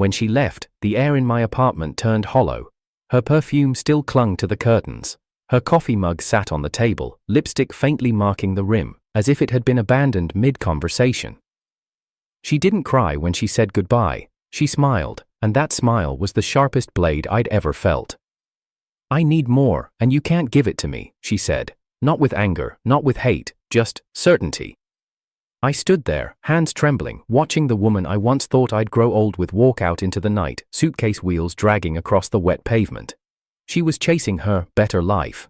When she left, the air in my apartment turned hollow. Her perfume still clung to the curtains. Her coffee mug sat on the table, lipstick faintly marking the rim, as if it had been abandoned mid-conversation. She didn't cry when she said goodbye. She smiled, and that smile was the sharpest blade I'd ever felt. "I need more, and you can't give it to me," she said. Not with anger, not with hate, just certainty. I stood there, hands trembling, watching the woman I once thought I'd grow old with walk out into the night, suitcase wheels dragging across the wet pavement. She was chasing her better life.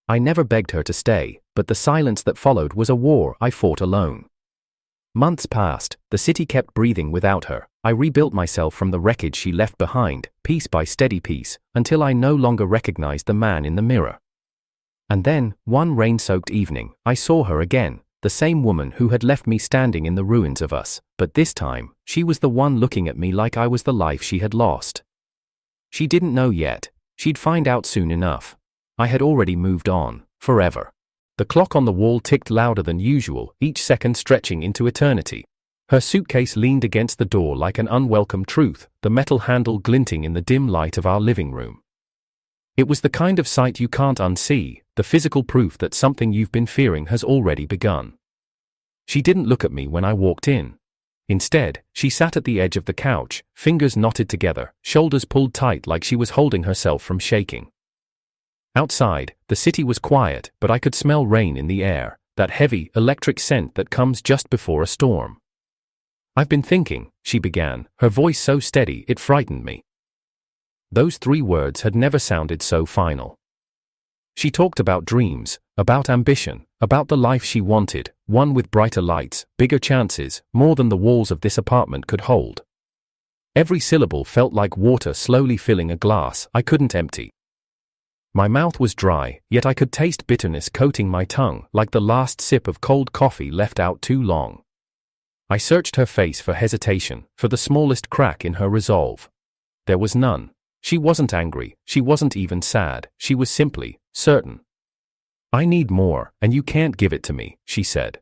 I never begged her to stay, but the silence that followed was a war I fought alone. Months passed, the city kept breathing without her. I rebuilt myself from the wreckage she left behind, piece by steady piece, until I no longer recognized the man in the mirror. And then, one rain-soaked evening, I saw her again, the same woman who had left me standing in the ruins of us, but this time, she was the one looking at me like I was the life she had lost. She didn't know yet. She'd find out soon enough. I had already moved on, forever. The clock on the wall ticked louder than usual, each second stretching into eternity. Her suitcase leaned against the door like an unwelcome truth, the metal handle glinting in the dim light of our living room. It was the kind of sight you can't unsee, the physical proof that something you've been fearing has already begun. She didn't look at me when I walked in. Instead, she sat at the edge of the couch, fingers knotted together, shoulders pulled tight like she was holding herself from shaking. Outside, the city was quiet, but I could smell rain in the air, that heavy, electric scent that comes just before a storm. "I've been thinking," she began, her voice so steady it frightened me. Those 3 words had never sounded so final. She talked about dreams, about ambition, about the life she wanted, one with brighter lights, bigger chances, more than the walls of this apartment could hold. Every syllable felt like water slowly filling a glass I couldn't empty. My mouth was dry, yet I could taste bitterness coating my tongue, like the last sip of cold coffee left out too long. I searched her face for hesitation, for the smallest crack in her resolve. There was none. She wasn't angry, she wasn't even sad, she was simply certain. "I need more, and you can't give it to me," she said.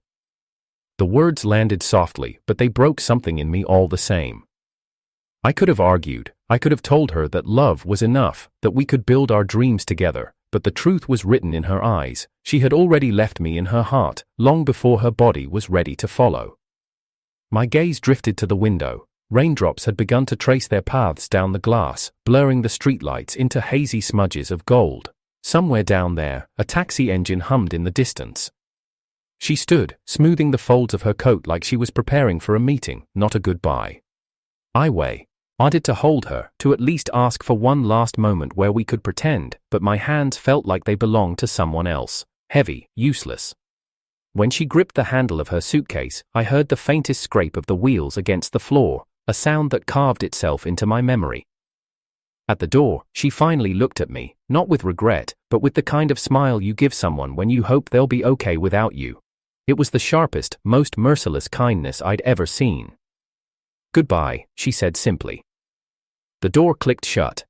The words landed softly, but they broke something in me all the same. I could have argued, I could have told her that love was enough, that we could build our dreams together, but the truth was written in her eyes. She had already left me in her heart, long before her body was ready to follow. My gaze drifted to the window. Raindrops had begun to trace their paths down the glass, blurring the streetlights into hazy smudges of gold. Somewhere down there, a taxi engine hummed in the distance. She stood, smoothing the folds of her coat like she was preparing for a meeting, not a goodbye. I wanted to hold her, to at least ask for one last moment where we could pretend, but my hands felt like they belonged to someone else, heavy, useless. When she gripped the handle of her suitcase, I heard the faintest scrape of the wheels against the floor, a sound that carved itself into my memory. At the door, she finally looked at me, not with regret, but with the kind of smile you give someone when you hope they'll be okay without you. It was the sharpest, most merciless kindness I'd ever seen. "Goodbye," she said simply. The door clicked shut.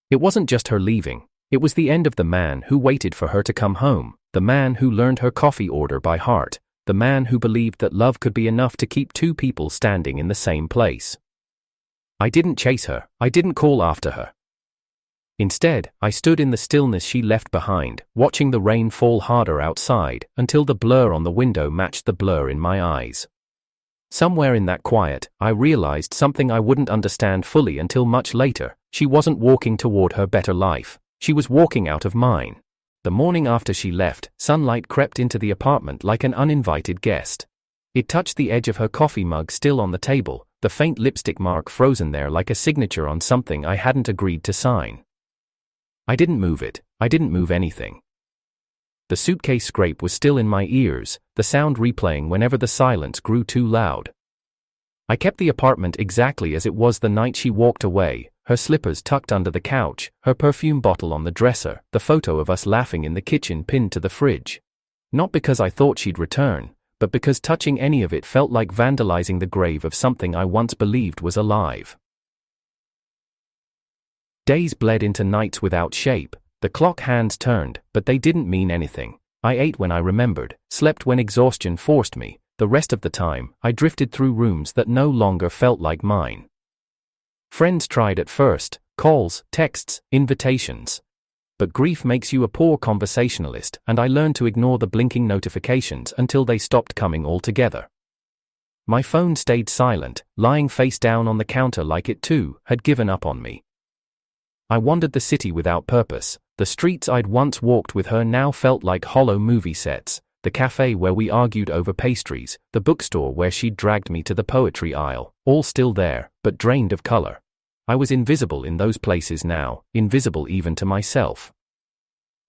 It wasn't just her leaving, it was the end of the man who waited for her to come home, the man who learned her coffee order by heart, the man who believed that love could be enough to keep 2 people standing in the same place. I didn't chase her, I didn't call after her. Instead, I stood in the stillness she left behind, watching the rain fall harder outside, until the blur on the window matched the blur in my eyes. Somewhere in that quiet, I realized something I wouldn't understand fully until much later. She wasn't walking toward her better life, she was walking out of mine. The morning after she left, sunlight crept into the apartment like an uninvited guest. It touched the edge of her coffee mug still on the table, the faint lipstick mark frozen there like a signature on something I hadn't agreed to sign. I didn't move it, I didn't move anything. The suitcase scrape was still in my ears, the sound replaying whenever the silence grew too loud. I kept the apartment exactly as it was the night she walked away, her slippers tucked under the couch, her perfume bottle on the dresser, the photo of us laughing in the kitchen pinned to the fridge. Not because I thought she'd return, but because touching any of it felt like vandalizing the grave of something I once believed was alive. Days bled into nights without shape. The clock hands turned, but they didn't mean anything. I ate when I remembered, slept when exhaustion forced me. The rest of the time, I drifted through rooms that no longer felt like mine. Friends tried at first, calls, texts, invitations. But grief makes you a poor conversationalist, and I learned to ignore the blinking notifications until they stopped coming altogether. My phone stayed silent, lying face down on the counter like it too had given up on me. I wandered the city without purpose. The streets I'd once walked with her now felt like hollow movie sets. The cafe where we argued over pastries, the bookstore where she'd dragged me to the poetry aisle, all still there, but drained of color. I was invisible in those places now, invisible even to myself.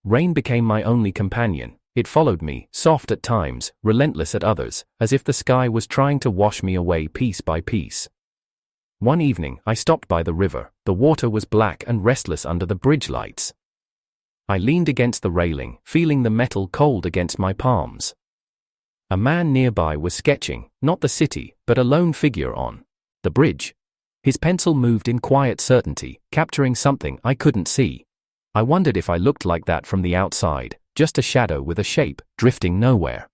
Rain became my only companion. It followed me, soft at times, relentless at others, as if the sky was trying to wash me away piece by piece. One evening, I stopped by the river. The water was black and restless under the bridge lights. I leaned against the railing, feeling the metal cold against my palms. A man nearby was sketching, not the city, but a lone figure on the bridge. His pencil moved in quiet certainty, capturing something I couldn't see. I wondered if I looked like that from the outside, just a shadow with a shape, drifting nowhere.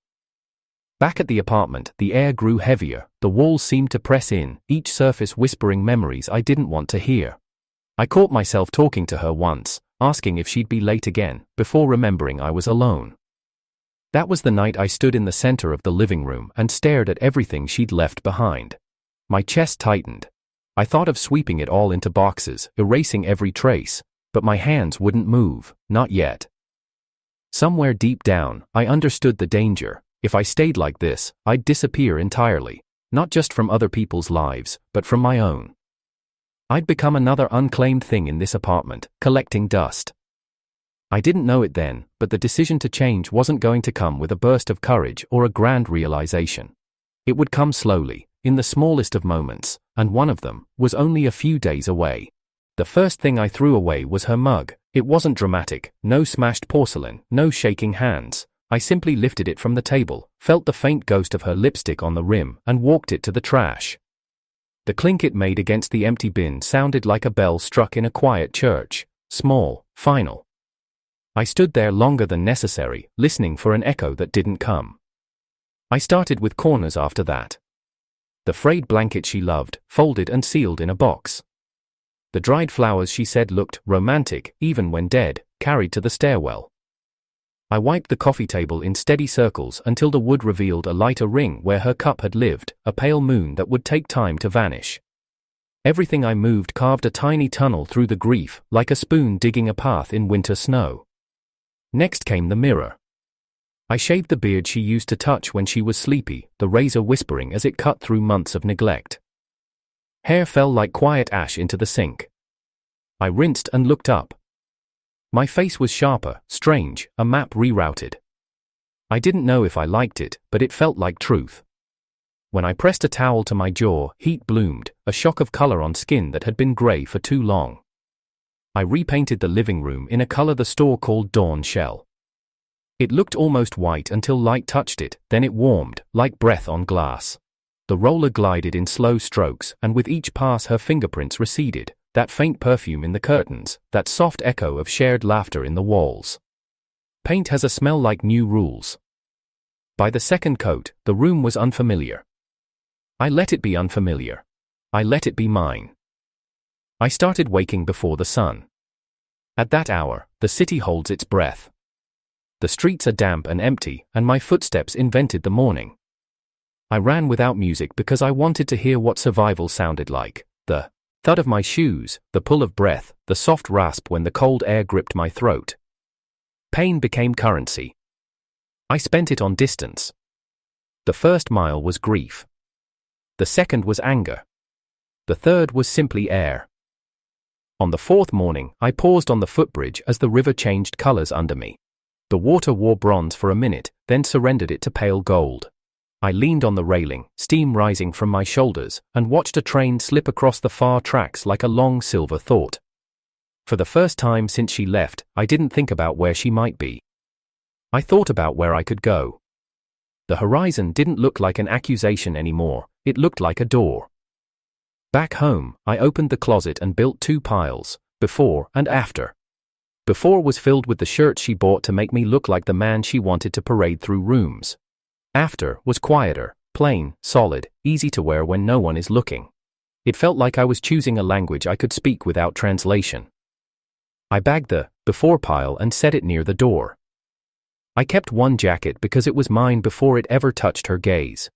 Back at the apartment, the air grew heavier, the walls seemed to press in, each surface whispering memories I didn't want to hear. I caught myself talking to her once, asking if she'd be late again, before remembering I was alone. That was the night I stood in the center of the living room and stared at everything she'd left behind. My chest tightened. I thought of sweeping it all into boxes, erasing every trace, but my hands wouldn't move, not yet. Somewhere deep down, I understood the danger. If I stayed like this, I'd disappear entirely, not just from other people's lives, but from my own. I'd become another unclaimed thing in this apartment, collecting dust. I didn't know it then, but the decision to change wasn't going to come with a burst of courage or a grand realization. It would come slowly, in the smallest of moments, and one of them was only a few days away. The first thing I threw away was her mug. It wasn't dramatic, no smashed porcelain, no shaking hands. I simply lifted it from the table, felt the faint ghost of her lipstick on the rim, and walked it to the trash. The clink it made against the empty bin sounded like a bell struck in a quiet church, small, final. I stood there longer than necessary, listening for an echo that didn't come. I started with corners after that. The frayed blanket she loved, folded and sealed in a box. The dried flowers she said looked romantic, even when dead, carried to the stairwell. I wiped the coffee table in steady circles until the wood revealed a lighter ring where her cup had lived, a pale moon that would take time to vanish. Everything I moved carved a tiny tunnel through the grief, like a spoon digging a path in winter snow. Next came the mirror. I shaved the beard she used to touch when she was sleepy, the razor whispering as it cut through months of neglect. Hair fell like quiet ash into the sink. I rinsed and looked up. My face was sharper, strange, a map rerouted. I didn't know if I liked it, but it felt like truth. When I pressed a towel to my jaw, heat bloomed, a shock of color on skin that had been gray for too long. I repainted the living room in a color the store called Dawn Shell. It looked almost white until light touched it, then it warmed, like breath on glass. The roller glided in slow strokes, and with each pass her fingerprints receded. That faint perfume in the curtains, that soft echo of shared laughter in the walls. Paint has a smell like new rules. By the second coat, the room was unfamiliar. I let it be unfamiliar. I let it be mine. I started waking before the sun. At that hour, the city holds its breath. The streets are damp and empty, and my footsteps invented the morning. I ran without music because I wanted to hear what survival sounded like. The thud of my shoes, the pull of breath, the soft rasp when the cold air gripped my throat. Pain became currency. I spent it on distance. The first mile was grief. The second was anger. The third was simply air. On the fourth morning, I paused on the footbridge as the river changed colors under me. The water wore bronze for a minute, then surrendered it to pale gold. I leaned on the railing, steam rising from my shoulders, and watched a train slip across the far tracks like a long silver thought. For the first time since she left, I didn't think about where she might be. I thought about where I could go. The horizon didn't look like an accusation anymore, it looked like a door. Back home, I opened the closet and built two piles, before and after. Before was filled with the shirts she bought to make me look like the man she wanted to parade through rooms. After was quieter, plain, solid, easy to wear when no one is looking. It felt like I was choosing a language I could speak without translation. I bagged the before pile and set it near the door. I kept one jacket because it was mine before it ever touched her gaze.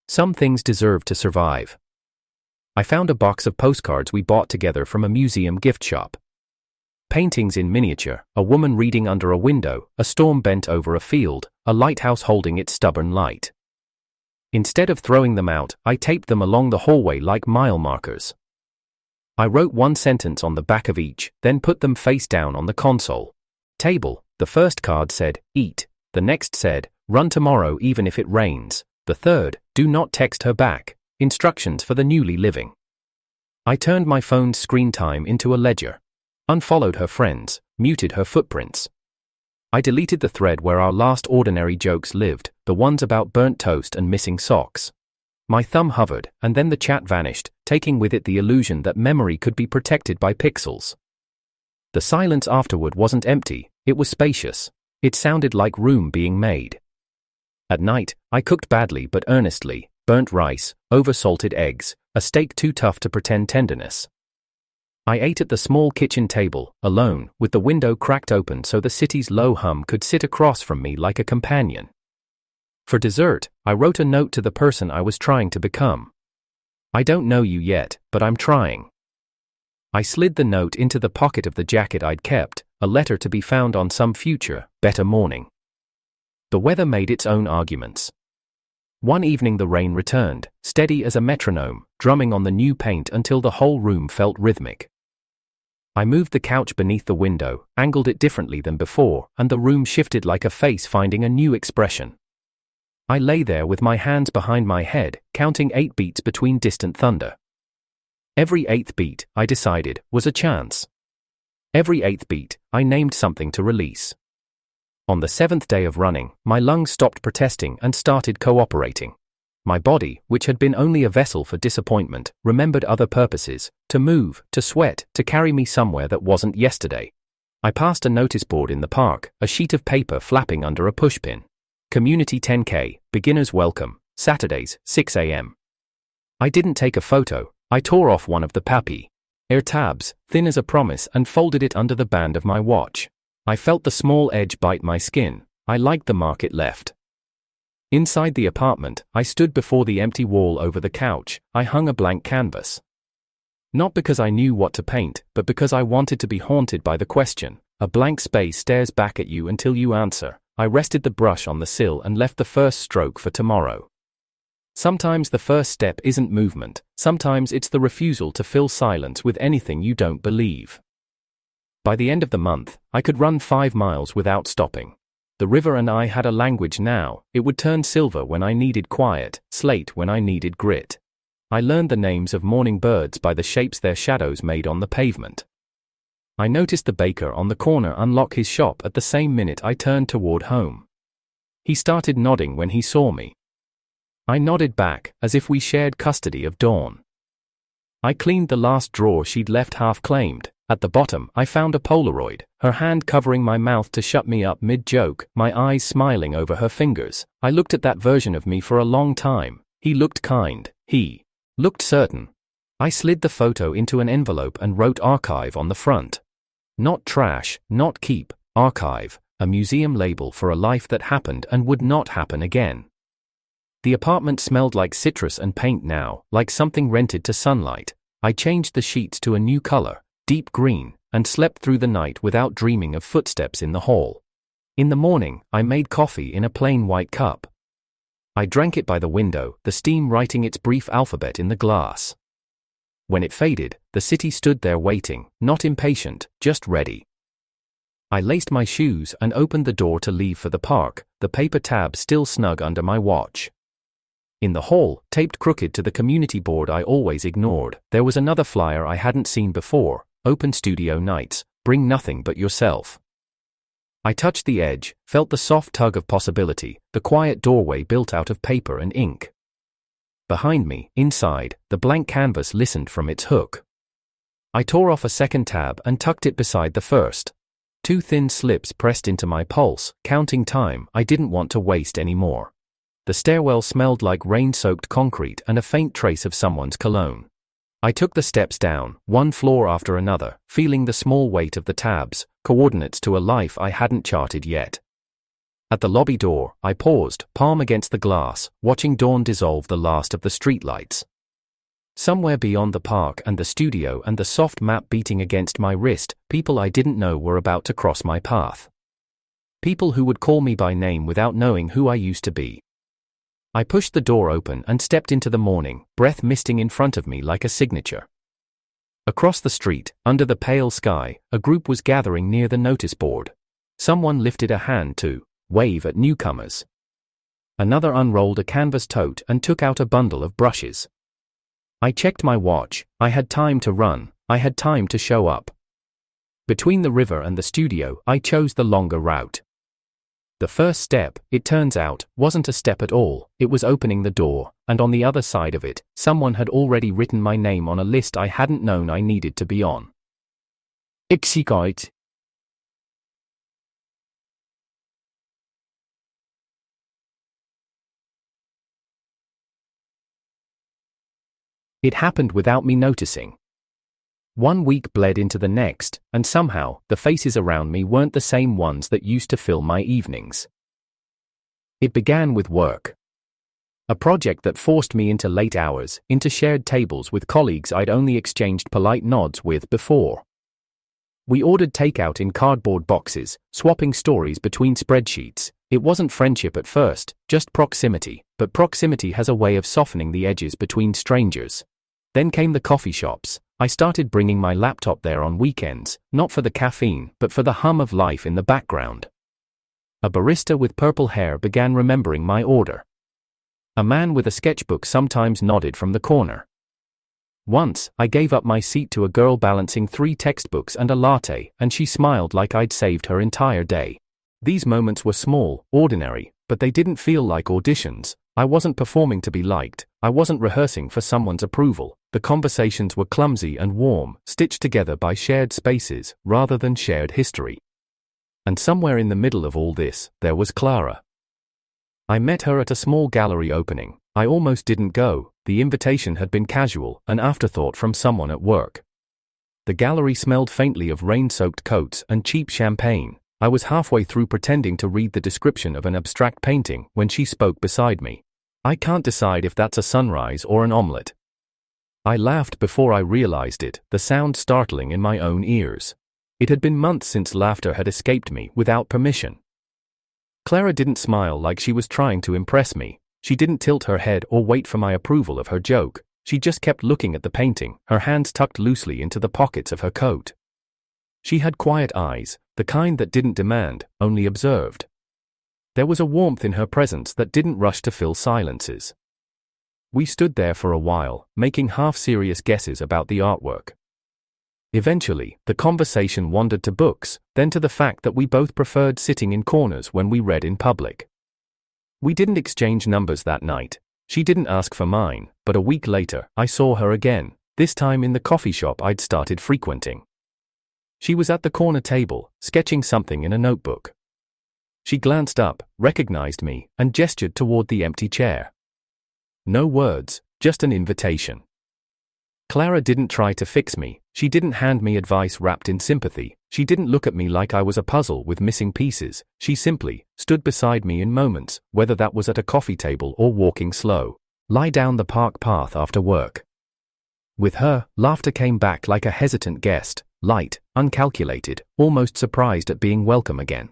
Some things deserve to survive. I found a box of postcards we bought together from a museum gift shop. Paintings in miniature, a woman reading under a window, a storm bent over a field, a lighthouse holding its stubborn light. Instead of throwing them out, I taped them along the hallway like mile markers. I wrote one sentence on the back of each, then put them face down on the console table. The first card said, "Eat." The next said, "Run tomorrow even if it rains." The third, "Do not text her back. Instructions for the newly living." I turned my phone's screen time into a ledger. Unfollowed her friends, muted her footprints. I deleted the thread where our last ordinary jokes lived, the ones about burnt toast and missing socks. My thumb hovered, and then the chat vanished, taking with it the illusion that memory could be protected by pixels. The silence afterward wasn't empty, it was spacious. It sounded like room being made. At night, I cooked badly but earnestly, burnt rice, over-salted eggs, a steak too tough to pretend tenderness. I ate at the small kitchen table, alone, with the window cracked open so the city's low hum could sit across from me like a companion. For dessert, I wrote a note to the person I was trying to become. "I don't know you yet, but I'm trying." I slid the note into the pocket of the jacket I'd kept, a letter to be found on some future, better morning. The weather made its own arguments. One evening the rain returned, steady as a metronome, drumming on the new paint until the whole room felt rhythmic. I moved the couch beneath the window, angled it differently than before, and the room shifted like a face finding a new expression. I lay there with my hands behind my head, counting 8 beats between distant thunder. Every 8th beat, I decided, was a chance. Every 8th beat, I named something to release. On the 7th day of running, my lungs stopped protesting and started cooperating. My body, which had been only a vessel for disappointment, remembered other purposes, to move, to sweat, to carry me somewhere that wasn't yesterday. I passed a notice board in the park, a sheet of paper flapping under a pushpin. Community 10K, beginners welcome, Saturdays, 6 a.m. I didn't take a photo. I tore off one of the papi air tabs, thin as a promise, and folded it under the band of my watch. I felt the small edge bite my skin. I liked the mark it left. Inside the apartment, I stood before the empty wall over the couch. I hung a blank canvas. Not because I knew what to paint, but because I wanted to be haunted by the question. A blank space stares back at you until you answer. I rested the brush on the sill and left the first stroke for tomorrow. Sometimes the first step isn't movement, sometimes it's the refusal to fill silence with anything you don't believe. By the end of the month, I could run 5 miles without stopping. The river and I had a language now. It would turn silver when I needed quiet, slate when I needed grit. I learned the names of morning birds by the shapes their shadows made on the pavement. I noticed the baker on the corner unlock his shop at the same minute I turned toward home. He started nodding when he saw me. I nodded back, as if we shared custody of dawn. I cleaned the last drawer she'd left half-claimed. At the bottom, I found a Polaroid, her hand covering my mouth to shut me up mid-joke, my eyes smiling over her fingers. I looked at that version of me for a long time. He looked kind. He looked certain. I slid the photo into an envelope and wrote archive on the front. Not trash, not keep, archive, a museum label for a life that happened and would not happen again. The apartment smelled like citrus and paint now, like something rented to sunlight. I changed the sheets to a new color, deep green, and slept through the night without dreaming of footsteps in the hall. In the morning, I made coffee in a plain white cup. I drank it by the window, the steam writing its brief alphabet in the glass. When it faded, the city stood there waiting, not impatient, just ready. I laced my shoes and opened the door to leave for the park, the paper tab still snug under my watch. In the hall, taped crooked to the community board I always ignored, there was another flyer I hadn't seen before: open studio nights, bring nothing but yourself. I touched the edge, felt the soft tug of possibility, the quiet doorway built out of paper and ink. Behind me, inside, the blank canvas listened from its hook. I tore off a second tab and tucked it beside the first. 2 thin slips pressed into my pulse, counting time I didn't want to waste anymore. The stairwell smelled like rain-soaked concrete and a faint trace of someone's cologne. I took the steps down, one floor after another, feeling the small weight of the tabs, coordinates to a life I hadn't charted yet. At the lobby door, I paused, palm against the glass, watching dawn dissolve the last of the streetlights. Somewhere beyond the park and the studio and the soft map beating against my wrist, people I didn't know were about to cross my path. People who would call me by name without knowing who I used to be. I pushed the door open and stepped into the morning, breath misting in front of me like a signature. Across the street, under the pale sky, a group was gathering near the notice board. Someone lifted a hand to wave at newcomers. Another unrolled a canvas tote and took out a bundle of brushes. I checked my watch. I had time to run. I had time to show up. Between the river and the studio, I chose the longer route. The first step, it turns out, wasn't a step at all. It was opening the door, and on the other side of it, someone had already written my name on a list I hadn't known I needed to be on. Exigite. It happened without me noticing. 1 week bled into the next, and somehow, the faces around me weren't the same ones that used to fill my evenings. It began with work. A project that forced me into late hours, into shared tables with colleagues I'd only exchanged polite nods with before. We ordered takeout in cardboard boxes, swapping stories between spreadsheets. It wasn't friendship at first, just proximity, but proximity has a way of softening the edges between strangers. Then came the coffee shops. I started bringing my laptop there on weekends, not for the caffeine, but for the hum of life in the background. A barista with purple hair began remembering my order. A man with a sketchbook sometimes nodded from the corner. Once, I gave up my seat to a girl balancing 3 textbooks and a latte, and she smiled like I'd saved her entire day. These moments were small, ordinary, but they didn't feel like auditions. I wasn't performing to be liked. I wasn't rehearsing for someone's approval. The conversations were clumsy and warm, stitched together by shared spaces, rather than shared history. And somewhere in the middle of all this, there was Clara. I met her at a small gallery opening. I almost didn't go. The invitation had been casual, an afterthought from someone at work. The gallery smelled faintly of rain-soaked coats and cheap champagne. I was halfway through pretending to read the description of an abstract painting when she spoke beside me. I can't decide if that's a sunrise or an omelette. I laughed before I realized it, the sound startling in my own ears. It had been months since laughter had escaped me without permission. Clara didn't smile like she was trying to impress me. She didn't tilt her head or wait for my approval of her joke. She just kept looking at the painting, her hands tucked loosely into the pockets of her coat. She had quiet eyes, the kind that didn't demand, only observed. There was a warmth in her presence that didn't rush to fill silences. We stood there for a while, making half-serious guesses about the artwork. Eventually, the conversation wandered to books, then to the fact that we both preferred sitting in corners when we read in public. We didn't exchange numbers that night. She didn't ask for mine, but a week later, I saw her again, this time in the coffee shop I'd started frequenting. She was at the corner table, sketching something in a notebook. She glanced up, recognized me, and gestured toward the empty chair. No words, just an invitation. Clara didn't try to fix me. She didn't hand me advice wrapped in sympathy. She didn't look at me like I was a puzzle with missing pieces. She simply stood beside me in moments, whether that was at a coffee table or walking slow, lie down the park path after work. With her, laughter came back like a hesitant guest, light, uncalculated, almost surprised at being welcome again.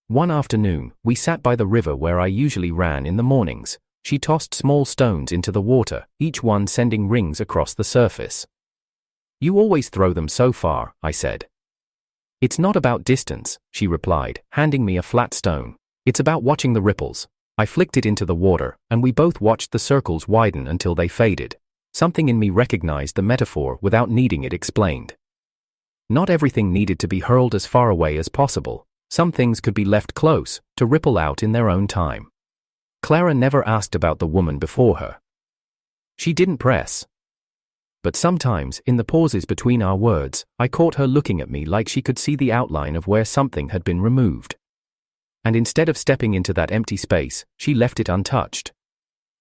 One afternoon, we sat by the river where I usually ran in the mornings. She tossed small stones into the water, each one sending rings across the surface. "You always throw them so far," I said. "It's not about distance," she replied, handing me a flat stone. "It's about watching the ripples." I flicked it into the water, and we both watched the circles widen until they faded. Something in me recognized the metaphor without needing it explained. Not everything needed to be hurled as far away as possible. Some things could be left close, to ripple out in their own time. Clara never asked about the woman before her. She didn't press. But sometimes, in the pauses between our words, I caught her looking at me like she could see the outline of where something had been removed. And instead of stepping into that empty space, she left it untouched.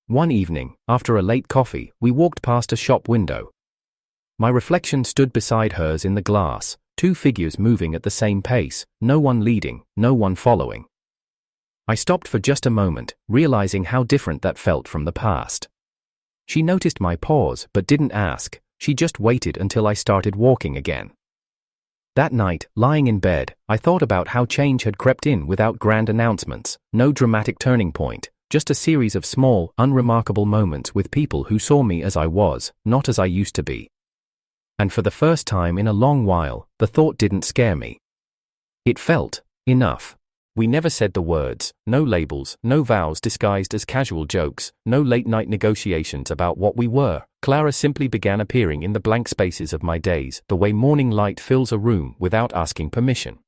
One evening, after a late coffee, we walked past a shop window. My reflection stood beside hers in the glass, two figures moving at the same pace, no one leading, no one following. I stopped for just a moment, realizing how different that felt from the past. She noticed my pause but didn't ask, she just waited until I started walking again. That night, lying in bed, I thought about how change had crept in without grand announcements, no dramatic turning point, just a series of small, unremarkable moments with people who saw me as I was, not as I used to be. And for the first time in a long while, the thought didn't scare me. It felt enough. We never said the words, no labels, no vows disguised as casual jokes, no late-night negotiations about what we were. Clara simply began appearing in the blank spaces of my days, the way morning light fills a room without asking permission.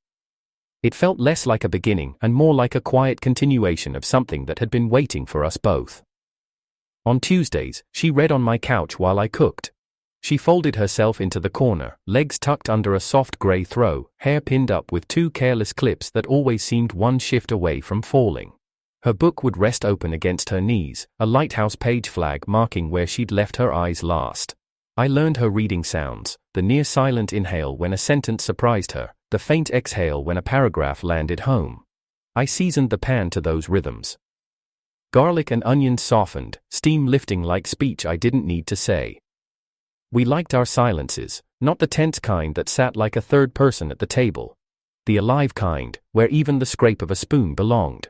It felt less like a beginning and more like a quiet continuation of something that had been waiting for us both. On Tuesdays, she read on my couch while I cooked. She folded herself into the corner, legs tucked under a soft grey throw, hair pinned up with two careless clips that always seemed one shift away from falling. Her book would rest open against her knees, a lighthouse page flag marking where she'd left her eyes last. I learned her reading sounds, the near-silent inhale when a sentence surprised her, the faint exhale when a paragraph landed home. I seasoned the pan to those rhythms. Garlic and onions softened, steam lifting like speech I didn't need to say. We liked our silences, not the tense kind that sat like a third person at the table. The alive kind, where even the scrape of a spoon belonged.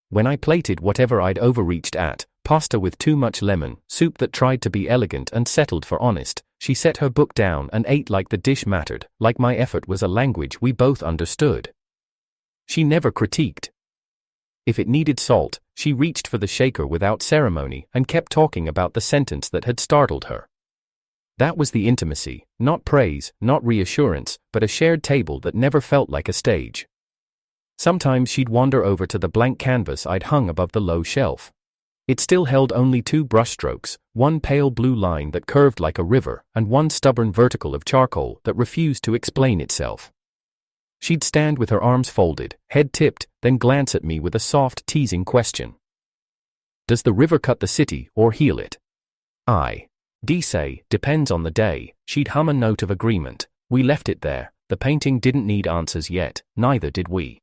When I plated whatever I'd overreached at, pasta with too much lemon, soup that tried to be elegant and settled for honest, she set her book down and ate like the dish mattered, like my effort was a language we both understood. She never critiqued. If it needed salt, she reached for the shaker without ceremony and kept talking about the sentence that had startled her. That was the intimacy, not praise, not reassurance, but a shared table that never felt like a stage. Sometimes she'd wander over to the blank canvas I'd hung above the low shelf. It still held only two brushstrokes, one pale blue line that curved like a river, and one stubborn vertical of charcoal that refused to explain itself. She'd stand with her arms folded, head tipped, then glance at me with a soft, teasing question. Does the river cut the city or heal it? Say, depends on the day. She'd hum a note of agreement. We left it there. The painting didn't need answers yet, neither did we.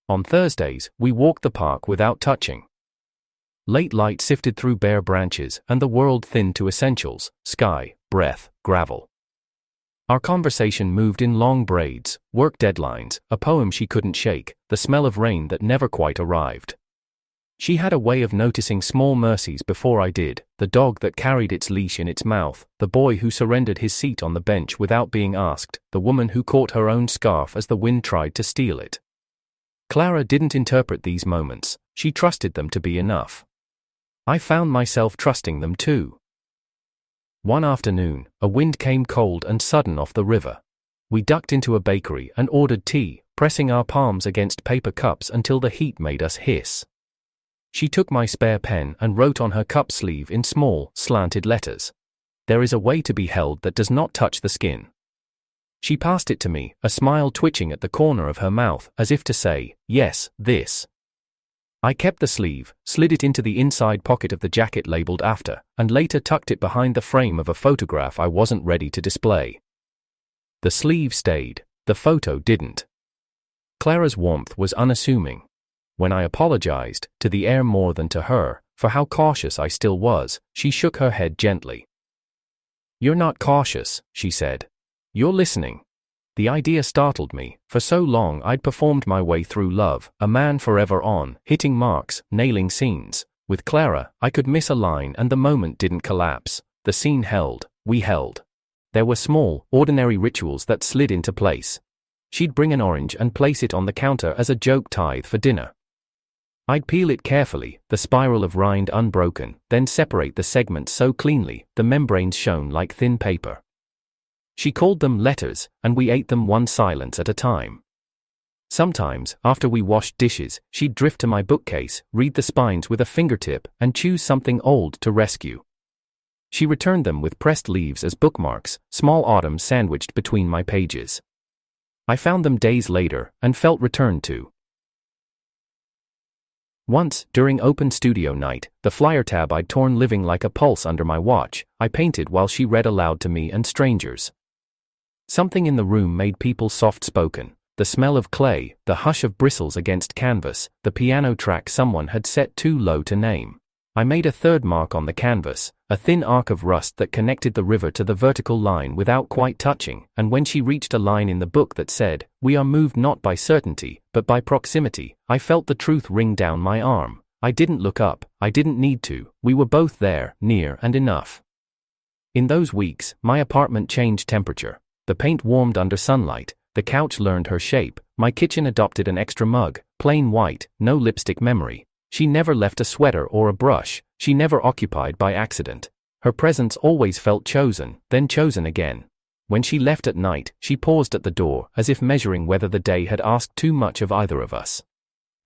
On Thursdays, we walked the park without touching. Late light sifted through bare branches and the world thinned to essentials, sky, breath, gravel. Our conversation moved in long braids, work deadlines, a poem she couldn't shake, the smell of rain that never quite arrived. She had a way of noticing small mercies before I did, the dog that carried its leash in its mouth, the boy who surrendered his seat on the bench without being asked, the woman who caught her own scarf as the wind tried to steal it. Clara didn't interpret these moments, she trusted them to be enough. I found myself trusting them too. One afternoon, a wind came cold and sudden off the river. We ducked into a bakery and ordered tea, pressing our palms against paper cups until the heat made us hiss. She took my spare pen and wrote on her cup sleeve in small, slanted letters. There is a way to be held that does not touch the skin. She passed it to me, a smile twitching at the corner of her mouth, as if to say, yes, this. I kept the sleeve, slid it into the inside pocket of the jacket labeled after, and later tucked it behind the frame of a photograph I wasn't ready to display. The sleeve stayed, the photo didn't. Clara's warmth was unassuming. When I apologized, to the air more than to her, for how cautious I still was, she shook her head gently. You're not cautious, she said. You're listening. The idea startled me. For so long I'd performed my way through love, a man forever on, hitting marks, nailing scenes. With Clara, I could miss a line and the moment didn't collapse. The scene held, we held. There were small, ordinary rituals that slid into place. She'd bring an orange and place it on the counter as a joke tithe for dinner. I'd peel it carefully, the spiral of rind unbroken, then separate the segments so cleanly, the membranes shone like thin paper. She called them letters, and we ate them one silence at a time. Sometimes, after we washed dishes, she'd drift to my bookcase, read the spines with a fingertip, and choose something old to rescue. She returned them with pressed leaves as bookmarks, small autumns sandwiched between my pages. I found them days later, and felt returned to. Once, during open studio night, the flyer tab I'd torn living like a pulse under my watch, I painted while she read aloud to me and strangers. Something in the room made people soft-spoken. The smell of clay, the hush of bristles against canvas, the piano track someone had set too low to name. I made a third mark on the canvas, a thin arc of rust that connected the river to the vertical line without quite touching, and when she reached a line in the book that said, "We are moved not by certainty, but by proximity," I felt the truth ring down my arm. I didn't look up, I didn't need to, we were both there, near and enough. In those weeks, my apartment changed temperature. The paint warmed under sunlight, the couch learned her shape, my kitchen adopted an extra mug, plain white, no lipstick memory. She never left a sweater or a brush, she never occupied by accident. Her presence always felt chosen, then chosen again. When she left at night, she paused at the door, as if measuring whether the day had asked too much of either of us.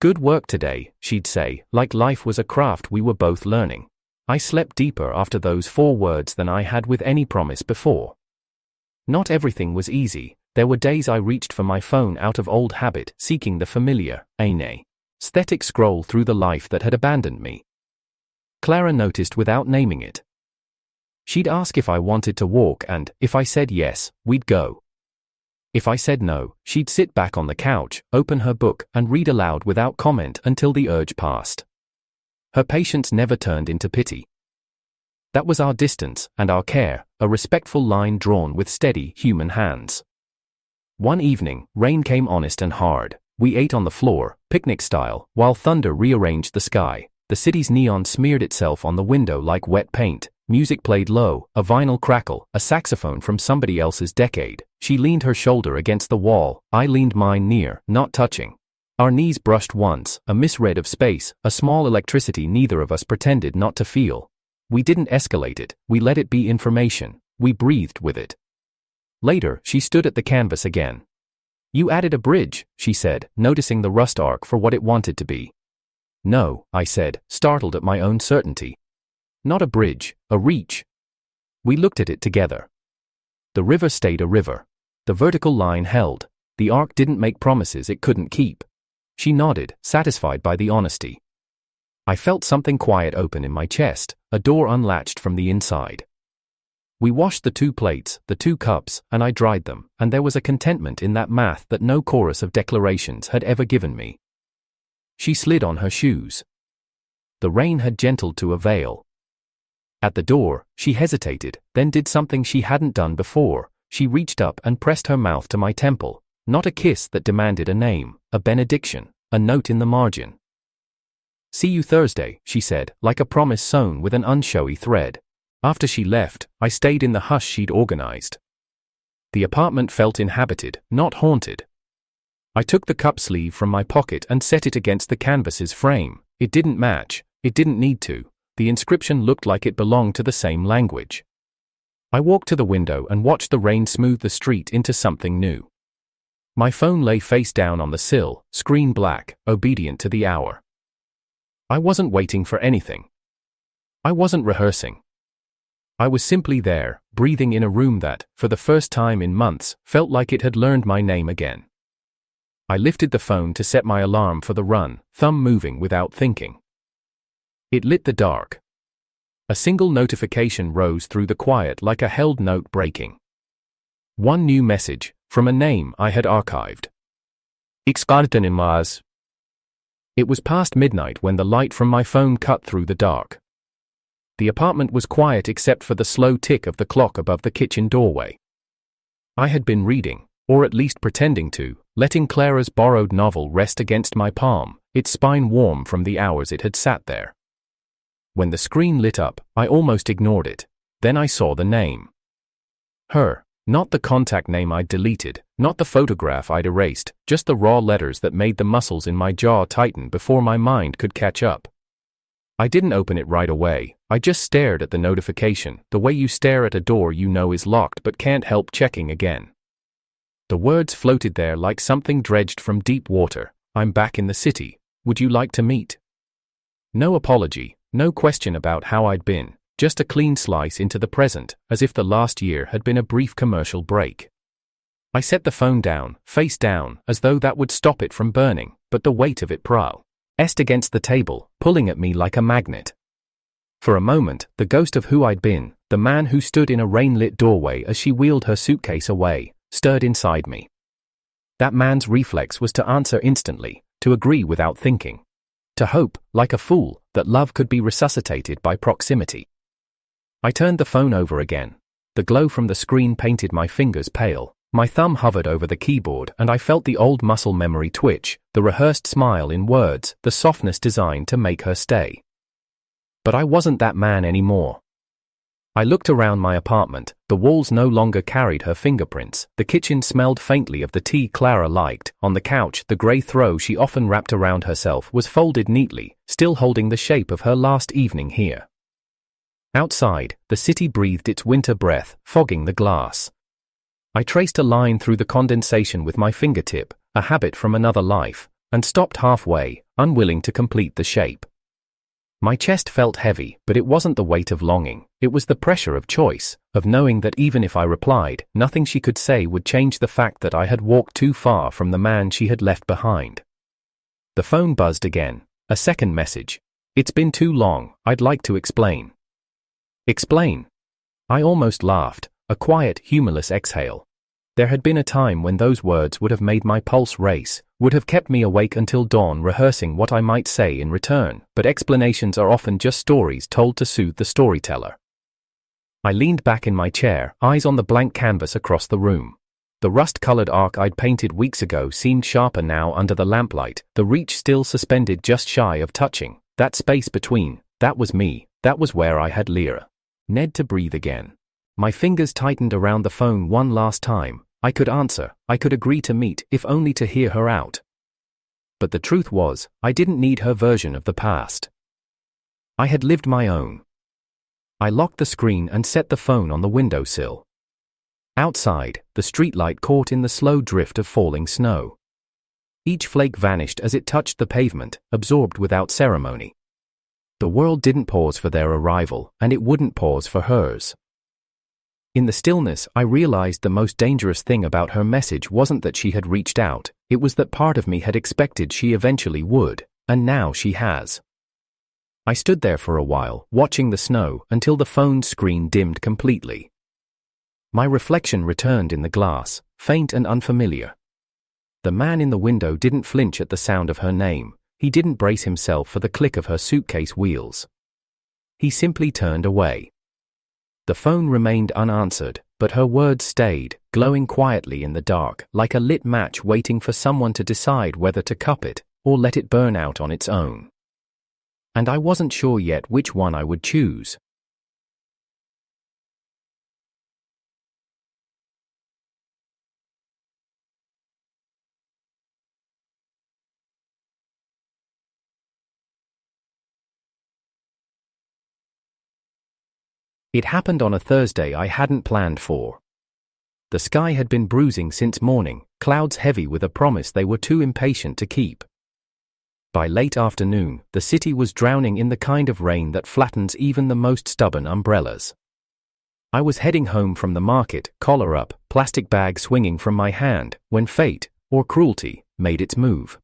"Good work today," she'd say, like life was a craft we were both learning. I slept deeper after those 4 words than I had with any promise before. Not everything was easy. There were days I reached for my phone out of old habit, seeking the familiar, aesthetic scroll through the life that had abandoned me. Clara noticed without naming it. She'd ask if I wanted to walk, and, if I said yes, we'd go. If I said no, she'd sit back on the couch, open her book, and read aloud without comment until the urge passed. Her patience never turned into pity. That was our distance, and our care, a respectful line drawn with steady, human hands. One evening, rain came honest and hard. We ate on the floor, picnic style, while thunder rearranged the sky. The city's neon smeared itself on the window like wet paint. Music played low, a vinyl crackle, a saxophone from somebody else's decade. She leaned her shoulder against the wall, I leaned mine near, not touching. Our knees brushed once, a misread of space, a small electricity neither of us pretended not to feel. We didn't escalate it, we let it be information. We breathed with it. Later, she stood at the canvas again. "You added a bridge," she said, noticing the rust arc for what it wanted to be. "No," I said, startled at my own certainty. "Not a bridge, a reach." We looked at it together. The river stayed a river. The vertical line held. The arc didn't make promises it couldn't keep. She nodded, satisfied by the honesty. I felt something quiet open in my chest, a door unlatched from the inside. We washed the 2 plates, the 2 cups, and I dried them, and there was a contentment in that math that no chorus of declarations had ever given me. She slid on her shoes. The rain had gentled to a veil. At the door, she hesitated, then did something she hadn't done before. She reached up and pressed her mouth to my temple. Not a kiss that demanded a name, a benediction, a note in the margin. "See you Thursday," she said, like a promise sewn with an unshowy thread. After she left, I stayed in the hush she'd organized. The apartment felt inhabited, not haunted. I took the cup sleeve from my pocket and set it against the canvas's frame. It didn't match, it didn't need to. The inscription looked like it belonged to the same language. I walked to the window and watched the rain smooth the street into something new. My phone lay face down on the sill, screen black, obedient to the hour. I wasn't waiting for anything. I wasn't rehearsing. I was simply there, breathing in a room that, for the first time in months, felt like it had learned my name again. I lifted the phone to set my alarm for the run, thumb moving without thinking. It lit the dark. A single notification rose through the quiet like a held note breaking. One new message, from a name I had archived. It was past midnight when the light from my phone cut through the dark. The apartment was quiet except for the slow tick of the clock above the kitchen doorway. I had been reading, or at least pretending to, letting Clara's borrowed novel rest against my palm, its spine warm from the hours it had sat there. When the screen lit up, I almost ignored it. Then I saw the name. Her. Not the contact name I'd deleted, not the photograph I'd erased, just the raw letters that made the muscles in my jaw tighten before my mind could catch up. I didn't open it right away, I just stared at the notification, the way you stare at a door you know is locked but can't help checking again. The words floated there like something dredged from deep water. "I'm back in the city. Would you like to meet?" No apology, no question about how I'd been, just a clean slice into the present, as if the last year had been a brief commercial break. I set the phone down, face down, as though that would stop it from burning, but the weight of it pressed against the table, pulling at me like a magnet. For a moment, the ghost of who I'd been, the man who stood in a rain-lit doorway as she wheeled her suitcase away, stirred inside me. That man's reflex was to answer instantly, to agree without thinking. To hope, like a fool, that love could be resuscitated by proximity. I turned the phone over again. The glow from the screen painted my fingers pale. My thumb hovered over the keyboard and I felt the old muscle memory twitch, the rehearsed smile in words, the softness designed to make her stay. But I wasn't that man anymore. I looked around my apartment. The walls no longer carried her fingerprints. The kitchen smelled faintly of the tea Clara liked. On the couch, the grey throw she often wrapped around herself was folded neatly, still holding the shape of her last evening here. Outside, the city breathed its winter breath, fogging the glass. I traced a line through the condensation with my fingertip, a habit from another life, and stopped halfway, unwilling to complete the shape. My chest felt heavy, but it wasn't the weight of longing, it was the pressure of choice, of knowing that even if I replied, nothing she could say would change the fact that I had walked too far from the man she had left behind. The phone buzzed again, a second message. It's been too long, I'd like to explain. Explain? I almost laughed, a quiet, humorless exhale. There had been a time when those words would have made my pulse race, would have kept me awake until dawn rehearsing what I might say in return, but explanations are often just stories told to soothe the storyteller. I leaned back in my chair, eyes on the blank canvas across the room. The rust-colored arc I'd painted weeks ago seemed sharper now under the lamplight, the reach still suspended just shy of touching. That space between, that was me, that was where I had Lyra. Ned to breathe again. My fingers tightened around the phone one last time. I could answer, I could agree to meet, if only to hear her out. But the truth was, I didn't need her version of the past. I had lived my own. I locked the screen and set the phone on the windowsill. Outside, the streetlight caught in the slow drift of falling snow. Each flake vanished as it touched the pavement, absorbed without ceremony. The world didn't pause for their arrival, and it wouldn't pause for hers. In the stillness, I realized the most dangerous thing about her message wasn't that she had reached out, it was that part of me had expected she eventually would, and now she has. I stood there for a while, watching the snow, until the phone's screen dimmed completely. My reflection returned in the glass, faint and unfamiliar. The man in the window didn't flinch at the sound of her name, he didn't brace himself for the click of her suitcase wheels. He simply turned away. The phone remained unanswered, but her words stayed, glowing quietly in the dark, like a lit match waiting for someone to decide whether to cup it, or let it burn out on its own. And I wasn't sure yet which one I would choose. It happened on a Thursday I hadn't planned for. The sky had been bruising since morning, clouds heavy with a promise they were too impatient to keep. By late afternoon, the city was drowning in the kind of rain that flattens even the most stubborn umbrellas. I was heading home from the market, collar up, plastic bag swinging from my hand, when fate, or cruelty, made its move.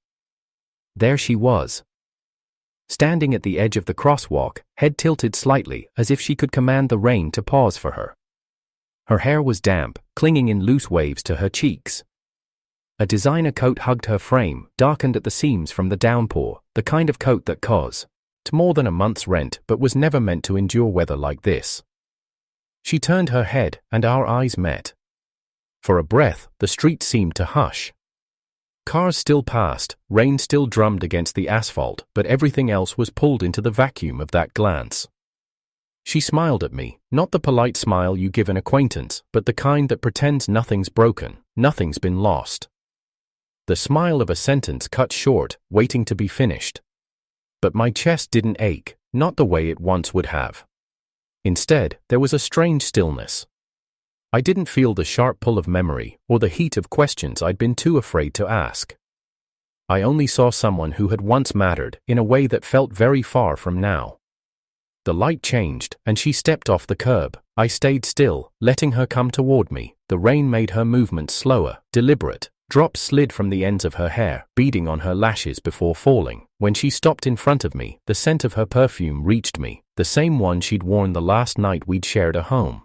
There she was. Standing at the edge of the crosswalk, head tilted slightly, as if she could command the rain to pause for her. Her hair was damp, clinging in loose waves to her cheeks. A designer coat hugged her frame, darkened at the seams from the downpour, the kind of coat that cost more than a month's rent but was never meant to endure weather like this. She turned her head, and our eyes met. For a breath, the street seemed to hush. Cars still passed, rain still drummed against the asphalt, but everything else was pulled into the vacuum of that glance. She smiled at me, not the polite smile you give an acquaintance, but the kind that pretends nothing's broken, nothing's been lost. The smile of a sentence cut short, waiting to be finished. But my chest didn't ache, not the way it once would have. Instead, there was a strange stillness. I didn't feel the sharp pull of memory, or the heat of questions I'd been too afraid to ask. I only saw someone who had once mattered, in a way that felt very far from now. The light changed, and she stepped off the curb. I stayed still, letting her come toward me. The rain made her movements slower, deliberate. Drops slid from the ends of her hair, beading on her lashes before falling. When she stopped in front of me, the scent of her perfume reached me, the same one she'd worn the last night we'd shared a home.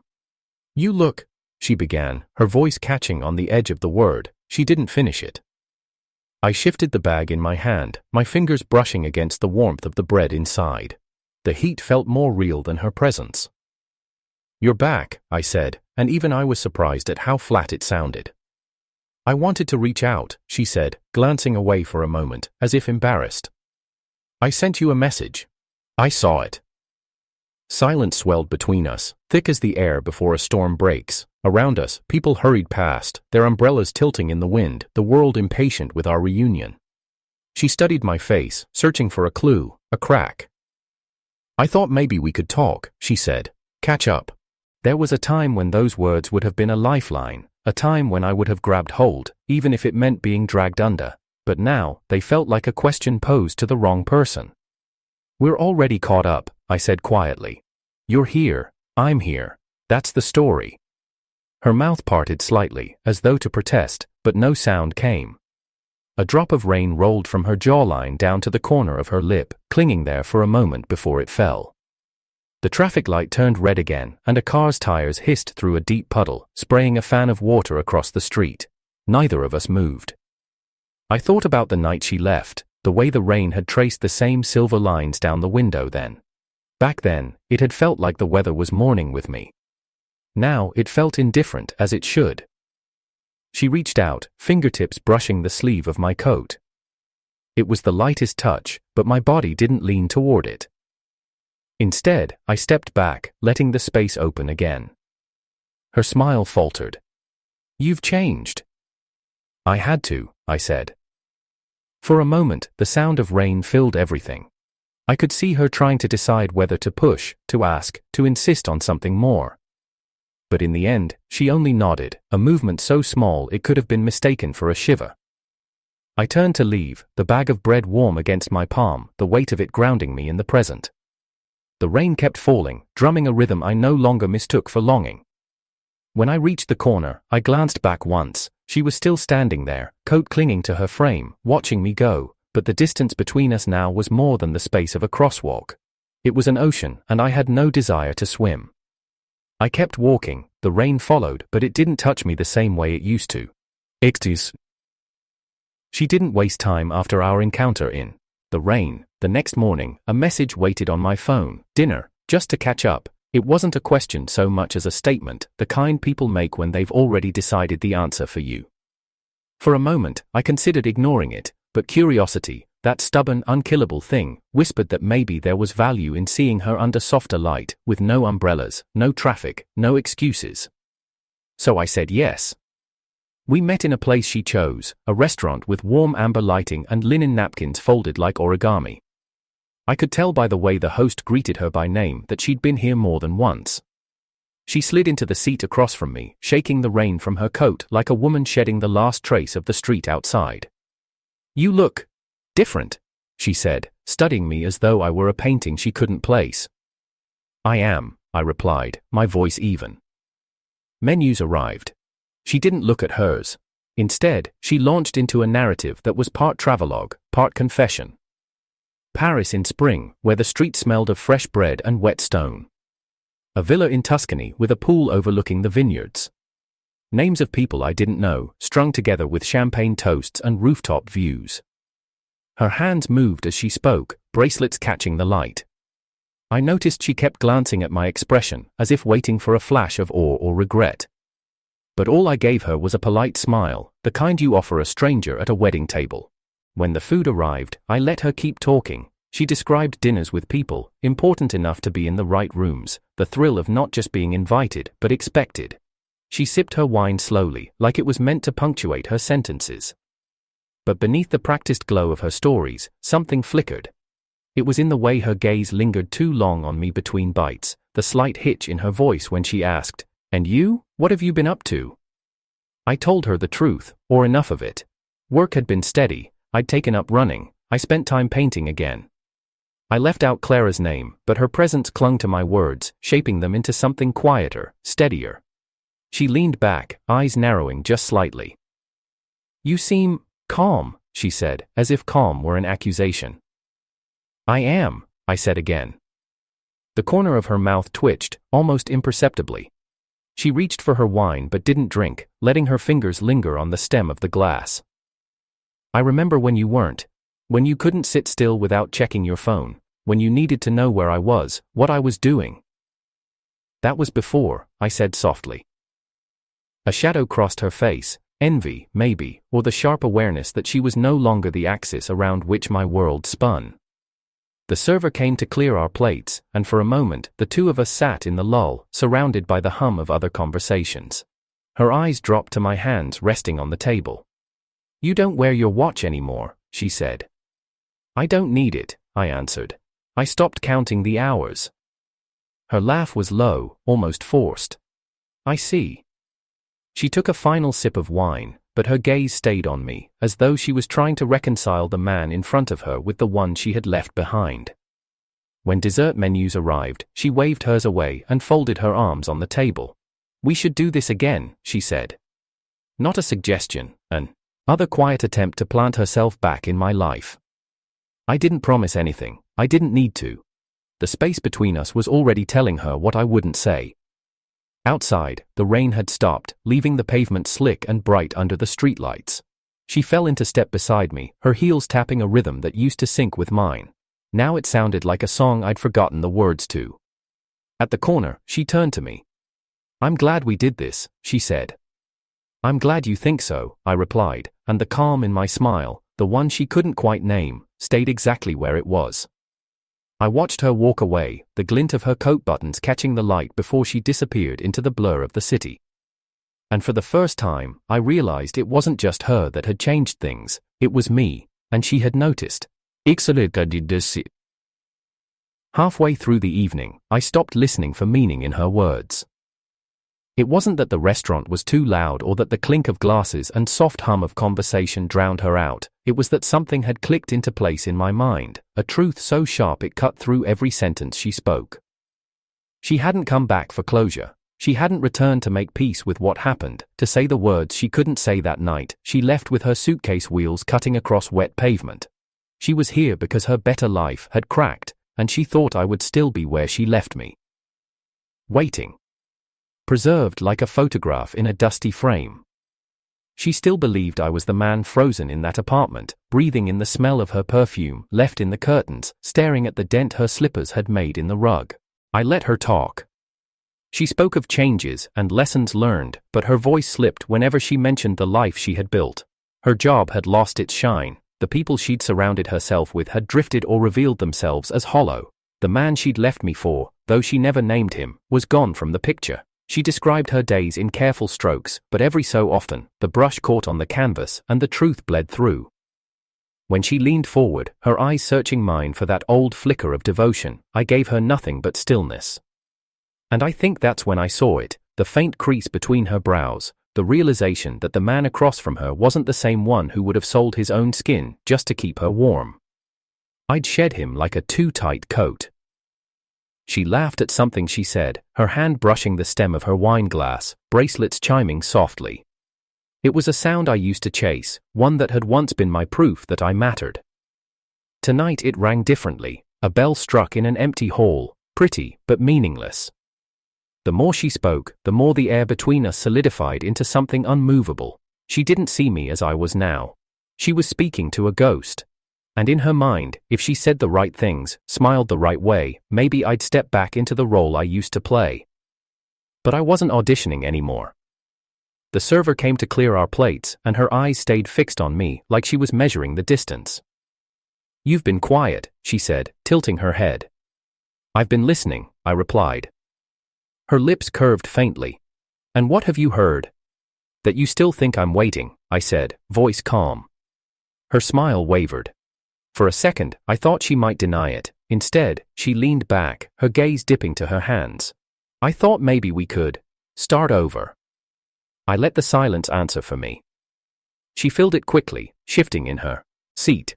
"You look," she began, her voice catching on the edge of the word. She didn't finish it. I shifted the bag in my hand, my fingers brushing against the warmth of the bread inside. The heat felt more real than her presence. "You're back," I said, and even I was surprised at how flat it sounded. "I wanted to reach out," she said, glancing away for a moment, as if embarrassed. "I sent you a message. I saw it." Silence swelled between us, thick as the air before a storm breaks. Around us, people hurried past, their umbrellas tilting in the wind, the world impatient with our reunion. She studied my face, searching for a clue, a crack. "I thought maybe we could talk," she said. "Catch up." There was a time when those words would have been a lifeline, a time when I would have grabbed hold, even if it meant being dragged under. But now, they felt like a question posed to the wrong person. "We're already caught up," I said quietly. "You're here, I'm here. That's the story." Her mouth parted slightly, as though to protest, but no sound came. A drop of rain rolled from her jawline down to the corner of her lip, clinging there for a moment before it fell. The traffic light turned red again, and a car's tires hissed through a deep puddle, spraying a fan of water across the street. Neither of us moved. I thought about the night she left, the way the rain had traced the same silver lines down the window then. Back then, it had felt like the weather was mourning with me. Now, it felt indifferent, as it should. She reached out, fingertips brushing the sleeve of my coat. It was the lightest touch, but my body didn't lean toward it. Instead, I stepped back, letting the space open again. Her smile faltered. "You've changed." "I had to," I said. For a moment, the sound of rain filled everything. I could see her trying to decide whether to push, to ask, to insist on something more. But in the end, she only nodded, a movement so small it could have been mistaken for a shiver. I turned to leave, the bag of bread warm against my palm, the weight of it grounding me in the present. The rain kept falling, drumming a rhythm I no longer mistook for longing. When I reached the corner, I glanced back once. She was still standing there, coat clinging to her frame, watching me go, but the distance between us now was more than the space of a crosswalk. It was an ocean, and I had no desire to swim. I kept walking, the rain followed, but it didn't touch me the same way it used to. She didn't waste time after our encounter in the rain. The next morning, a message waited on my phone. "Dinner, just to catch up." It wasn't a question so much as a statement, the kind people make when they've already decided the answer for you. For a moment, I considered ignoring it, but curiosity, that stubborn, unkillable thing, whispered that maybe there was value in seeing her under softer light, with no umbrellas, no traffic, no excuses. So I said yes. We met in a place she chose, a restaurant with warm amber lighting and linen napkins folded like origami. I could tell by the way the host greeted her by name that she'd been here more than once. She slid into the seat across from me, shaking the rain from her coat like a woman shedding the last trace of the street outside. "You look different," she said, studying me as though I were a painting she couldn't place. "I am," I replied, my voice even. Menus arrived. She didn't look at hers. Instead, she launched into a narrative that was part travelogue, part confession. Paris in spring, where the street smelled of fresh bread and wet stone. A villa in Tuscany with a pool overlooking the vineyards. Names of people I didn't know, strung together with champagne toasts and rooftop views. Her hands moved as she spoke, bracelets catching the light. I noticed she kept glancing at my expression, as if waiting for a flash of awe or regret. But all I gave her was a polite smile, the kind you offer a stranger at a wedding table. When the food arrived, I let her keep talking. She described dinners with people, important enough to be in the right rooms, the thrill of not just being invited, but expected. She sipped her wine slowly, like it was meant to punctuate her sentences. But beneath the practiced glow of her stories, something flickered. It was in the way her gaze lingered too long on me between bites, the slight hitch in her voice when she asked, "And you, what have you been up to?" I told her the truth, or enough of it. Work had been steady. I'd taken up running, I spent time painting again. I left out Clara's name, but her presence clung to my words, shaping them into something quieter, steadier. She leaned back, eyes narrowing just slightly. "You seem calm," she said, as if calm were an accusation. I am, I said again. The corner of her mouth twitched, almost imperceptibly. She reached for her wine but didn't drink, letting her fingers linger on the stem of the glass. I remember when you weren't. When you couldn't sit still without checking your phone. When you needed to know where I was, what I was doing. That was before, I said softly. A shadow crossed her face, envy, maybe, or the sharp awareness that she was no longer the axis around which my world spun. The server came to clear our plates, and for a moment, the two of us sat in the lull, surrounded by the hum of other conversations. Her eyes dropped to my hands resting on the table. You don't wear your watch anymore, she said. I don't need it, I answered. I stopped counting the hours. Her laugh was low, almost forced. I see. She took a final sip of wine, but her gaze stayed on me, as though she was trying to reconcile the man in front of her with the one she had left behind. When dessert menus arrived, she waved hers away and folded her arms on the table. We should do this again, she said. Not a suggestion, an other quiet attempt to plant herself back in my life. I didn't promise anything, I didn't need to. The space between us was already telling her what I wouldn't say. Outside, the rain had stopped, leaving the pavement slick and bright under the streetlights. She fell into step beside me, her heels tapping a rhythm that used to sync with mine. Now it sounded like a song I'd forgotten the words to. At the corner, she turned to me. I'm glad we did this, she said. I'm glad you think so, I replied, and the calm in my smile, the one she couldn't quite name, stayed exactly where it was. I watched her walk away, the glint of her coat buttons catching the light before she disappeared into the blur of the city. And for the first time, I realized it wasn't just her that had changed things, it was me, and she had noticed. Halfway through the evening, I stopped listening for meaning in her words. It wasn't that the restaurant was too loud or that the clink of glasses and soft hum of conversation drowned her out, it was that something had clicked into place in my mind, a truth so sharp it cut through every sentence she spoke. She hadn't come back for closure. She hadn't returned to make peace with what happened, to say the words she couldn't say that night. She left with her suitcase wheels cutting across wet pavement. She was here because her better life had cracked, and she thought I would still be where she left me. Waiting. Preserved like a photograph in a dusty frame. She still believed I was the man frozen in that apartment, breathing in the smell of her perfume left in the curtains, staring at the dent her slippers had made in the rug. I let her talk. She spoke of changes and lessons learned, but her voice slipped whenever she mentioned the life she had built. Her job had lost its shine, the people she'd surrounded herself with had drifted or revealed themselves as hollow. The man she'd left me for, though she never named him, was gone from the picture. She described her days in careful strokes, but every so often, the brush caught on the canvas and the truth bled through. When she leaned forward, her eyes searching mine for that old flicker of devotion, I gave her nothing but stillness. And I think that's when I saw it, the faint crease between her brows, the realization that the man across from her wasn't the same one who would have sold his own skin just to keep her warm. I'd shed him like a too tight coat. She laughed at something she said, her hand brushing the stem of her wine glass, bracelets chiming softly. It was a sound I used to chase, one that had once been my proof that I mattered. Tonight it rang differently, a bell struck in an empty hall, pretty but meaningless. The more she spoke, the more the air between us solidified into something unmovable. She didn't see me as I was now. She was speaking to a ghost. And in her mind, if she said the right things, smiled the right way, maybe I'd step back into the role I used to play. But I wasn't auditioning anymore. The server came to clear our plates, and her eyes stayed fixed on me, like she was measuring the distance. You've been quiet, she said, tilting her head. I've been listening, I replied. Her lips curved faintly. And what have you heard? That you still think I'm waiting, I said, voice calm. Her smile wavered. For a second, I thought she might deny it. Instead, she leaned back, her gaze dipping to her hands. I thought maybe we could start over. I let the silence answer for me. She filled it quickly, shifting in her seat.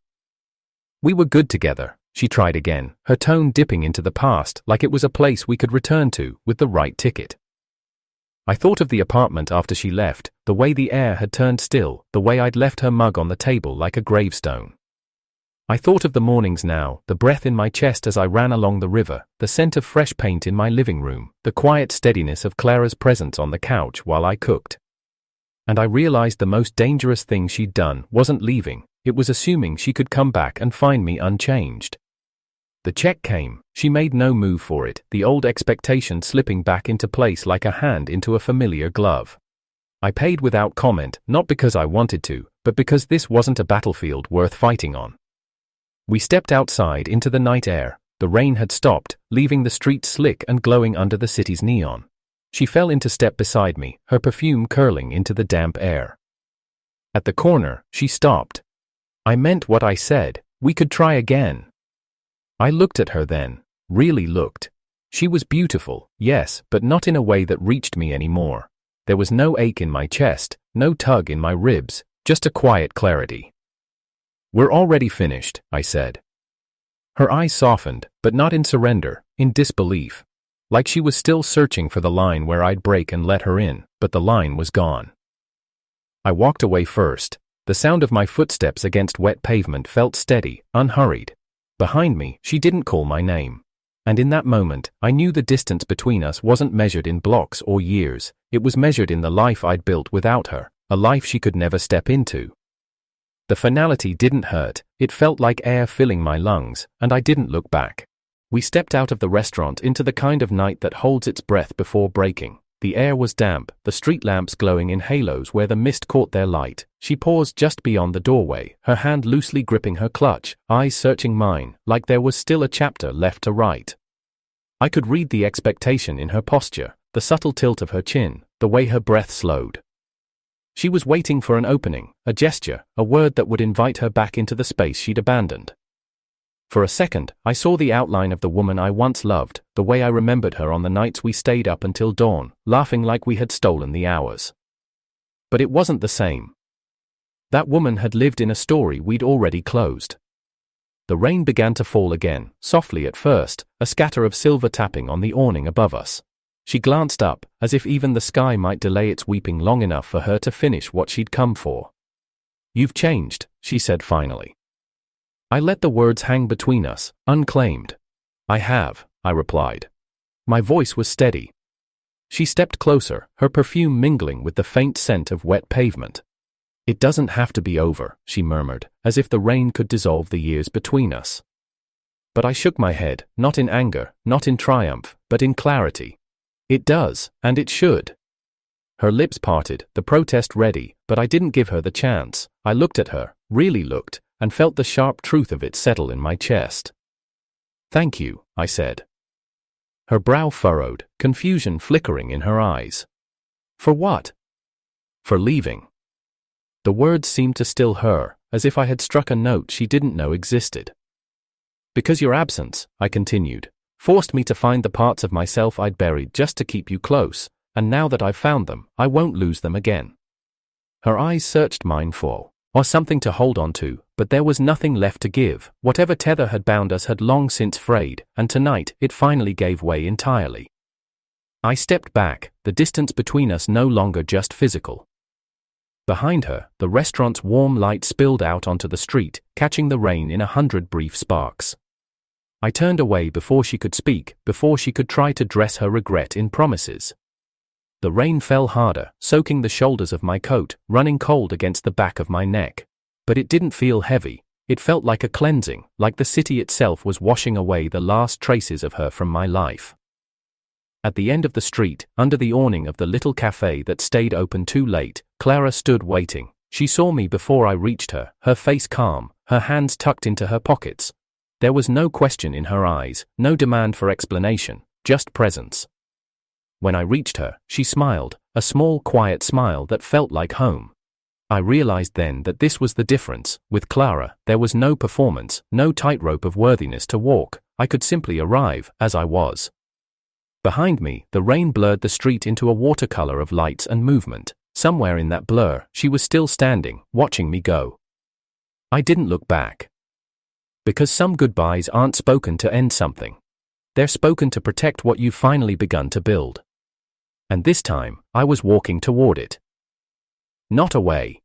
We were good together, she tried again, her tone dipping into the past like it was a place we could return to with the right ticket. I thought of the apartment after she left, the way the air had turned still, the way I'd left her mug on the table like a gravestone. I thought of the mornings now, the breath in my chest as I ran along the river, the scent of fresh paint in my living room, the quiet steadiness of Clara's presence on the couch while I cooked. And I realized the most dangerous thing she'd done wasn't leaving, it was assuming she could come back and find me unchanged. The check came, she made no move for it, the old expectation slipping back into place like a hand into a familiar glove. I paid without comment, not because I wanted to, but because this wasn't a battlefield worth fighting on. We stepped outside into the night air. The rain had stopped, leaving the streets slick and glowing under the city's neon. She fell into step beside me, her perfume curling into the damp air. At the corner, she stopped. I meant what I said, we could try again. I looked at her then, really looked. She was beautiful, yes, but not in a way that reached me anymore. There was no ache in my chest, no tug in my ribs, just a quiet clarity. "We're already finished," I said. Her eyes softened, but not in surrender, in disbelief. Like she was still searching for the line where I'd break and let her in, but the line was gone. I walked away first. The sound of my footsteps against wet pavement felt steady, unhurried. Behind me, she didn't call my name. And in that moment, I knew the distance between us wasn't measured in blocks or years, it was measured in the life I'd built without her, a life she could never step into. The finality didn't hurt, it felt like air filling my lungs, and I didn't look back. We stepped out of the restaurant into the kind of night that holds its breath before breaking. The air was damp, the street lamps glowing in halos where the mist caught their light. She paused just beyond the doorway, her hand loosely gripping her clutch, eyes searching mine, like there was still a chapter left to write. I could read the expectation in her posture, the subtle tilt of her chin, the way her breath slowed. She was waiting for an opening, a gesture, a word that would invite her back into the space she'd abandoned. For a second, I saw the outline of the woman I once loved, the way I remembered her on the nights we stayed up until dawn, laughing like we had stolen the hours. But it wasn't the same. That woman had lived in a story we'd already closed. The rain began to fall again, softly at first, a scatter of silver tapping on the awning above us. She glanced up, as if even the sky might delay its weeping long enough for her to finish what she'd come for. "You've changed," she said finally. I let the words hang between us, unclaimed. "I have," I replied. My voice was steady. She stepped closer, her perfume mingling with the faint scent of wet pavement. "It doesn't have to be over," she murmured, as if the rain could dissolve the years between us. But I shook my head, not in anger, not in triumph, but in clarity. "It does, and it should." Her lips parted, the protest ready, but I didn't give her the chance. I looked at her, really looked, and felt the sharp truth of it settle in my chest. "Thank you," I said. Her brow furrowed, confusion flickering in her eyes. "For what?" "For leaving." The words seemed to still her, as if I had struck a note she didn't know existed. "Because your absence," I continued, "forced me to find the parts of myself I'd buried just to keep you close, and now that I've found them, I won't lose them again." Her eyes searched mine for something to hold on to, but there was nothing left to give. Whatever tether had bound us had long since frayed, and tonight it finally gave way entirely. I stepped back, the distance between us no longer just physical. Behind her, the restaurant's warm light spilled out onto the street, catching the rain in 100 brief sparks. I turned away before she could speak, before she could try to dress her regret in promises. The rain fell harder, soaking the shoulders of my coat, running cold against the back of my neck. But it didn't feel heavy. It felt like a cleansing, like the city itself was washing away the last traces of her from my life. At the end of the street, under the awning of the little cafe that stayed open too late, Clara stood waiting. She saw me before I reached her, her face calm, her hands tucked into her pockets. There was no question in her eyes, no demand for explanation, just presence. When I reached her, she smiled, a small quiet smile that felt like home. I realized then that this was the difference. With Clara, there was no performance, no tightrope of worthiness to walk. I could simply arrive, as I was. Behind me, the rain blurred the street into a watercolor of lights and movement. Somewhere in that blur, she was still standing, watching me go. I didn't look back. Because some goodbyes aren't spoken to end something. They're spoken to protect what you've finally begun to build. And this time, I was walking toward it. Not away.